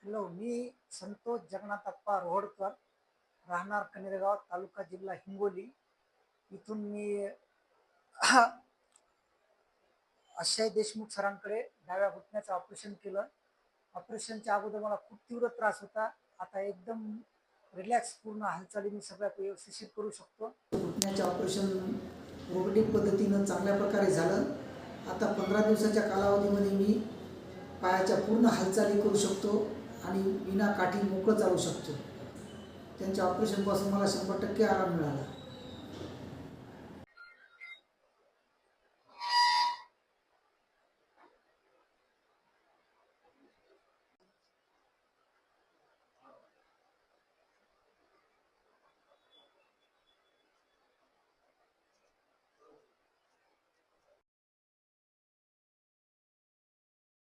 Hello, मी संतोष जगन्नाथप्पा रोहडकर, राहणार कनेरगाव, तालुका जिल्हा हिंगोली. इथून मी आशाई देशमुख सरांकडे डाव्या घुटण्याचं ऑपरेशन केलं. ऑपरेशनच्या अगोदर मला खूप तीव्र त्रास होता. आता एकदम रिलॅक्स, पूर्ण हालचाली मी सगळ्या व्यवस्थित करू शकतो. घुटण्याचे ऑपरेशन रोबोटिक पद्धतीनं चांगल्या प्रकारे झालं. आता 15 दिवसाच्या कालावधीमध्ये मी पायाच्या पूर्ण हालचाली करू शकतो आणि विना काठी मोकळं चालू शकतो. त्यांच्या ऑपरेशनपासून मला 100% आराम मिळाला.